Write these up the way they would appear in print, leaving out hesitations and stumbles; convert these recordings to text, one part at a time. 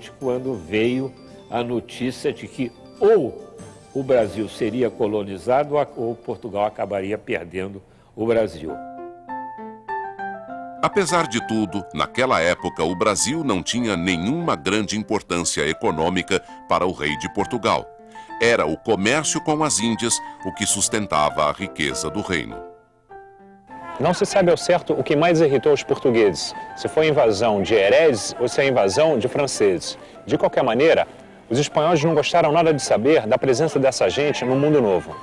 quando veio a notícia de que ou o Brasil seria colonizado ou Portugal acabaria perdendo o Brasil. Apesar de tudo, naquela época o Brasil não tinha nenhuma grande importância econômica para o rei de Portugal. Era o comércio com as Índias o que sustentava a riqueza do reino. Não se sabe ao certo o que mais irritou os portugueses, se foi a invasão de hereges ou se é a invasão de franceses. De qualquer maneira, os espanhóis não gostaram nada de saber da presença dessa gente no Mundo Novo.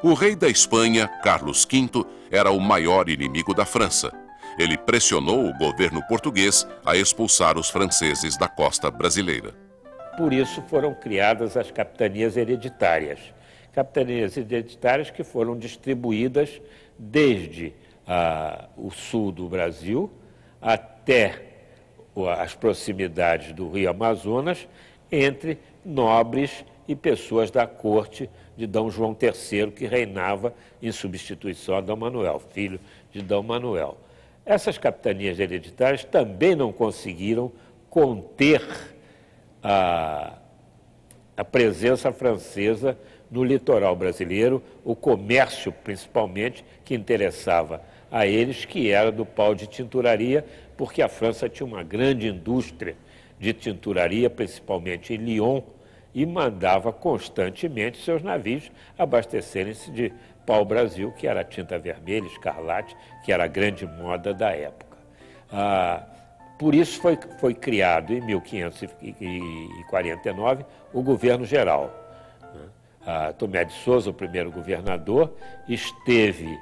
O rei da Espanha, Carlos V, era o maior inimigo da França. Ele pressionou o governo português a expulsar os franceses da costa brasileira. Por isso foram criadas as capitanias hereditárias. Capitanias hereditárias que foram distribuídas desde o sul do Brasil até as proximidades do Rio Amazonas, entre nobres e pessoas da corte de D. João III, que reinava em substituição a D. Manuel, filho de D. Manuel. Essas capitanias hereditárias também não conseguiram conter a presença francesa no litoral brasileiro, o comércio principalmente que interessava a eles, que era do pau de tinturaria, porque a França tinha uma grande indústria de tinturaria, principalmente em Lyon, e mandava constantemente seus navios abastecerem-se de pau-brasil, que era tinta vermelha, escarlate, que era a grande moda da época. Por isso foi criado, em 1549, o governo geral. Tomé de Souza, o primeiro governador, esteve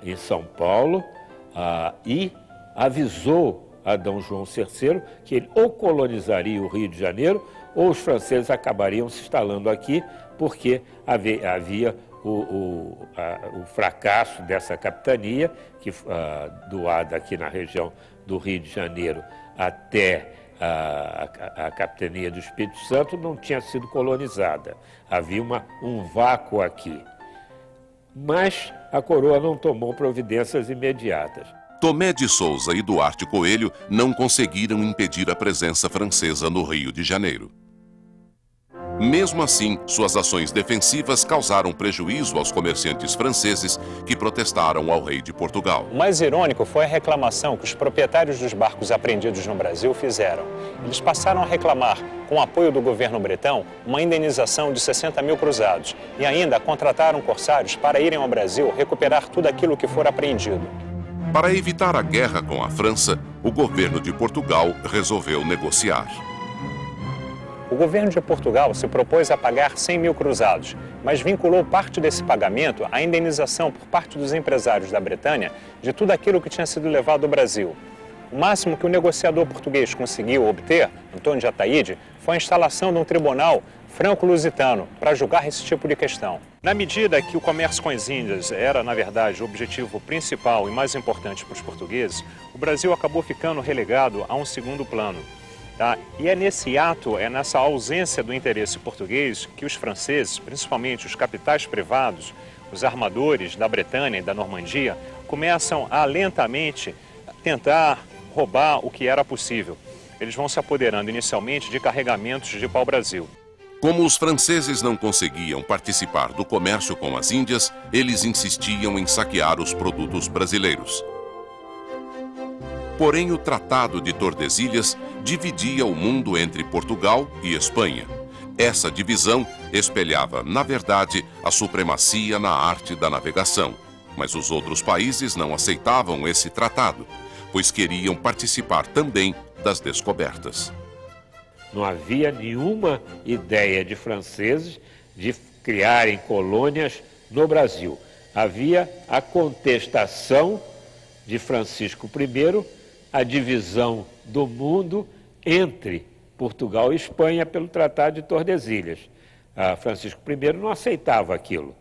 em São Paulo e avisou a D. João III que ele ou colonizaria o Rio de Janeiro ou os franceses acabariam se instalando aqui, porque havia o fracasso dessa capitania, que doada aqui na região do Rio de Janeiro até a capitania do Espírito Santo, não tinha sido colonizada. Havia um vácuo aqui. Mas a coroa não tomou providências imediatas. Tomé de Souza e Duarte Coelho não conseguiram impedir a presença francesa no Rio de Janeiro. Mesmo assim, suas ações defensivas causaram prejuízo aos comerciantes franceses que protestaram ao rei de Portugal. O mais irônico foi a reclamação que os proprietários dos barcos apreendidos no Brasil fizeram. Eles passaram a reclamar, com o apoio do governo bretão, uma indenização de 60 mil cruzados e ainda contrataram corsários para irem ao Brasil recuperar tudo aquilo que for apreendido. Para evitar a guerra com a França, o governo de Portugal resolveu negociar. O governo de Portugal se propôs a pagar 100 mil cruzados, mas vinculou parte desse pagamento à indenização por parte dos empresários da Bretanha de tudo aquilo que tinha sido levado ao Brasil. O máximo que o negociador português conseguiu obter, Antônio de Ataíde, foi a instalação de um tribunal franco-lusitano para julgar esse tipo de questão. Na medida que o comércio com as Índias era, na verdade, o objetivo principal e mais importante para os portugueses, o Brasil acabou ficando relegado a um segundo plano. E é nesse ato, é nessa ausência do interesse português que os franceses, principalmente os capitais privados, os armadores da Bretanha e da Normandia, começam a lentamente tentar roubar o que era possível. Eles vão se apoderando inicialmente de carregamentos de pau-brasil. Como os franceses não conseguiam participar do comércio com as Índias, eles insistiam em saquear os produtos brasileiros. Porém, o Tratado de Tordesilhas dividia o mundo entre Portugal e Espanha. Essa divisão espelhava, na verdade, a supremacia na arte da navegação. Mas os outros países não aceitavam esse tratado, pois queriam participar também das descobertas. Não havia nenhuma ideia de franceses de criarem colônias no Brasil. Havia a contestação de Francisco I, a divisão do mundo entre Portugal e Espanha pelo Tratado de Tordesilhas. Francisco I não aceitava aquilo,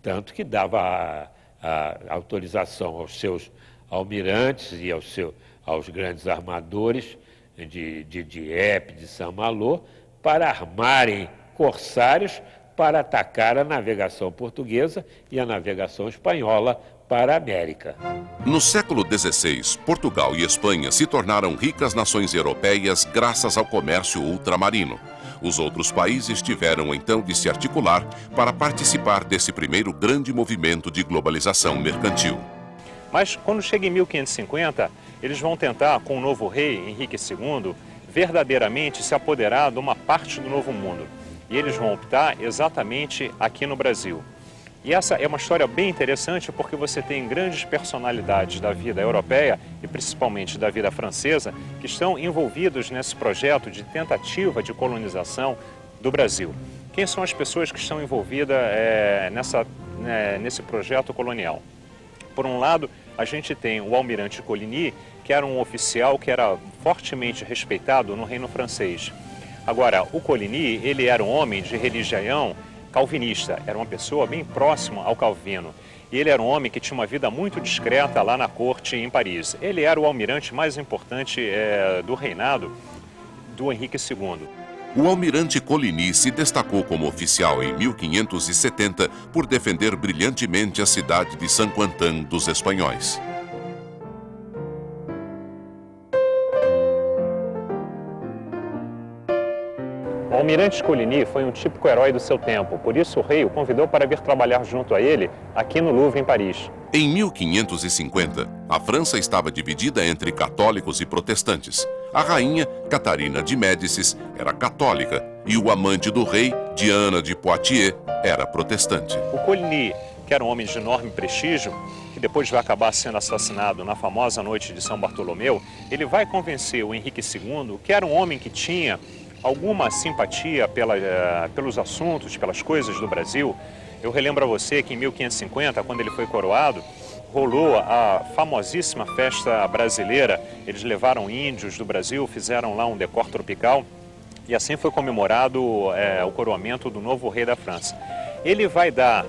tanto que dava a autorização aos seus almirantes e aos grandes armadores de Dieppe, de Saint-Malo, para armarem corsários para atacar a navegação portuguesa e a navegação espanhola para a América. No século XVI, Portugal e Espanha se tornaram ricas nações europeias graças ao comércio ultramarino. Os outros países tiveram então de se articular para participar desse primeiro grande movimento de globalização mercantil. Mas quando chega em 1550, eles vão tentar, com o novo rei, Henrique II, verdadeiramente se apoderar de uma parte do Novo Mundo. E eles vão optar exatamente aqui no Brasil. E essa é uma história bem interessante porque você tem grandes personalidades da vida europeia e principalmente da vida francesa que estão envolvidos nesse projeto de tentativa de colonização do Brasil. Quem são as pessoas que estão envolvidas nesse projeto colonial? Por um lado, a gente tem o almirante Coligny, que era um oficial que era fortemente respeitado no reino francês. Agora, o Coligny, ele era um homem de religião calvinista, era uma pessoa bem próxima ao Calvino. E ele era um homem que tinha uma vida muito discreta lá na corte em Paris. Ele era o almirante mais importante do reinado do Henrique II. O almirante Coligny se destacou como oficial em 1570 por defender brilhantemente a cidade de Saint-Quentin dos espanhóis. O almirante Coligny foi um típico herói do seu tempo, por isso o rei o convidou para vir trabalhar junto a ele aqui no Louvre, em Paris. Em 1550, a França estava dividida entre católicos e protestantes. A rainha, Catarina de Médicis, era católica e o amante do rei, Diana de Poitiers, era protestante. O Coligny, que era um homem de enorme prestígio, que depois vai acabar sendo assassinado na famosa noite de São Bartolomeu, ele vai convencer o Henrique II, que era um homem que tinha alguma simpatia pelos assuntos, pelas coisas do Brasil. Eu relembro a você que em 1550, quando ele foi coroado, rolou a famosíssima festa brasileira. Eles levaram índios do Brasil, fizeram lá um decor tropical e assim foi comemorado o coroamento do novo rei da França. Ele vai dar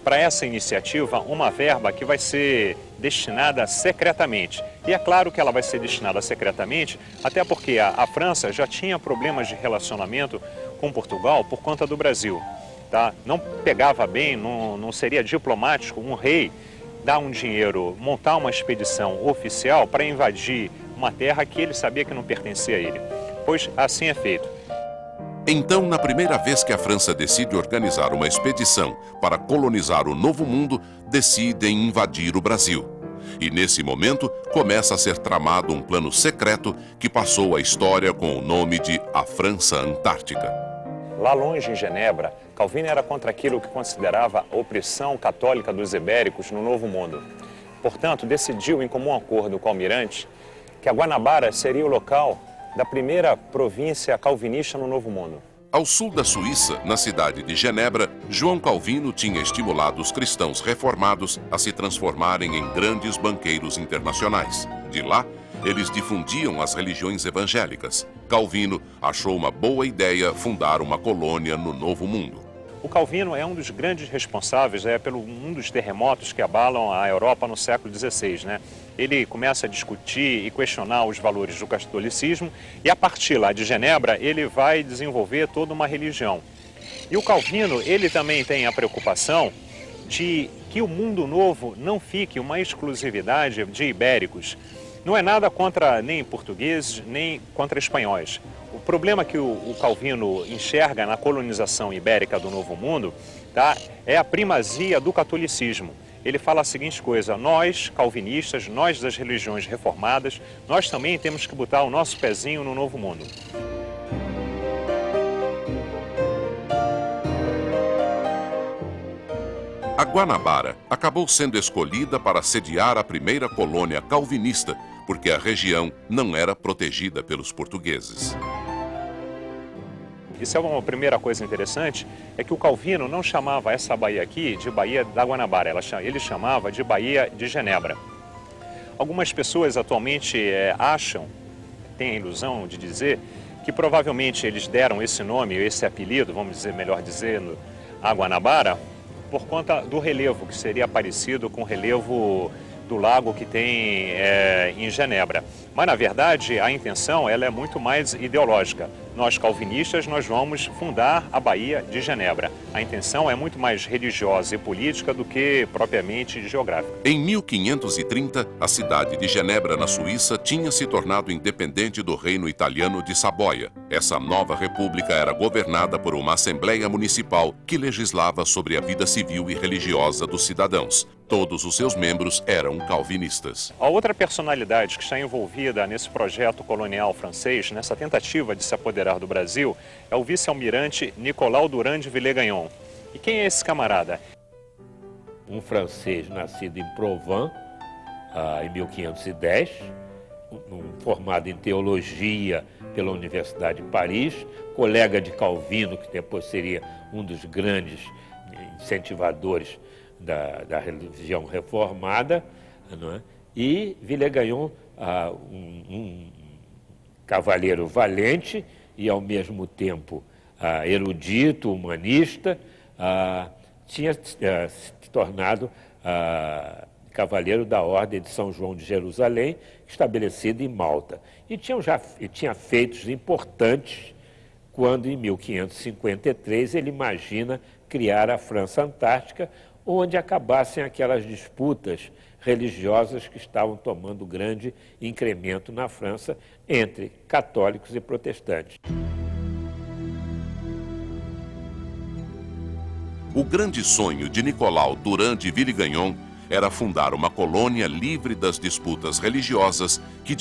para essa iniciativa uma verba que vai ser destinada secretamente. E é claro que ela vai ser destinada secretamente, até porque a França já tinha problemas de relacionamento com Portugal por conta do Brasil. Tá? Não pegava bem, não seria diplomático um rei dar um dinheiro, montar uma expedição oficial para invadir uma terra que ele sabia que não pertencia a ele. Pois assim é feito. Então, na primeira vez que a França decide organizar uma expedição para colonizar o Novo Mundo, decidem invadir o Brasil. E nesse momento, começa a ser tramado um plano secreto que passou à história com o nome de a França Antártica. Lá longe, em Genebra, Calvino era contra aquilo que considerava a opressão católica dos ibéricos no Novo Mundo. Portanto, decidiu, em comum acordo com o almirante, que a Guanabara seria o local da primeira província calvinista no Novo Mundo. Ao sul da Suíça, na cidade de Genebra, João Calvino tinha estimulado os cristãos reformados a se transformarem em grandes banqueiros internacionais. De lá, eles difundiam as religiões evangélicas. Calvino achou uma boa ideia fundar uma colônia no Novo Mundo. O Calvino é um dos grandes responsáveis pelo um dos terremotos que abalam a Europa no século XVI, né? Ele começa a discutir e questionar os valores do catolicismo e a partir lá de Genebra ele vai desenvolver toda uma religião. E o Calvino, ele também tem a preocupação de que o mundo novo não fique uma exclusividade de ibéricos. Não é nada contra nem portugueses, nem contra espanhóis. O problema que o Calvino enxerga na colonização ibérica do Novo Mundo, tá, é a primazia do catolicismo. Ele fala a seguinte coisa: nós, calvinistas, nós das religiões reformadas, nós também temos que botar o nosso pezinho no Novo Mundo. A Guanabara acabou sendo escolhida para sediar a primeira colônia calvinista, porque a região não era protegida pelos portugueses. Isso é uma primeira coisa interessante, é que o Calvino não chamava essa baía aqui de Baía da Guanabara, ele chamava de Baía de Genebra. Algumas pessoas atualmente acham, têm a ilusão de dizer, que provavelmente eles deram esse nome, esse apelido, vamos dizer, melhor dizendo, a Guanabara, por conta do relevo, que seria parecido com o relevo do lago que tem em Genebra. Mas, na verdade, a intenção ela é muito mais ideológica. Nós, calvinistas, nós vamos fundar a Baía de Genebra. A intenção é muito mais religiosa e política do que propriamente geográfica. Em 1530, a cidade de Genebra, na Suíça, tinha se tornado independente do reino italiano de Saboia. Essa nova república era governada por uma assembleia municipal que legislava sobre a vida civil e religiosa dos cidadãos. Todos os seus membros eram calvinistas. A outra personalidade que está envolvida nesse projeto colonial francês, nessa tentativa de se apoderar do Brasil, é o vice-almirante Nicolau Durand de Villegagnon. E quem é esse camarada? Um francês nascido em Provence, em 1510, formado em teologia pela Universidade de Paris, colega de Calvino, que depois seria um dos grandes incentivadores da religião reformada, não é? E Villegagnon, um cavaleiro valente e, ao mesmo tempo, erudito, humanista, tinha se tornado cavaleiro da Ordem de São João de Jerusalém, estabelecido em Malta. E tinha feitos importantes quando, em 1553, ele imagina criar a França Antártica, onde acabassem aquelas disputas religiosas que estavam tomando grande incremento na França entre católicos e protestantes. O grande sonho de Nicolau Durand de Villegagnon era fundar uma colônia livre das disputas religiosas que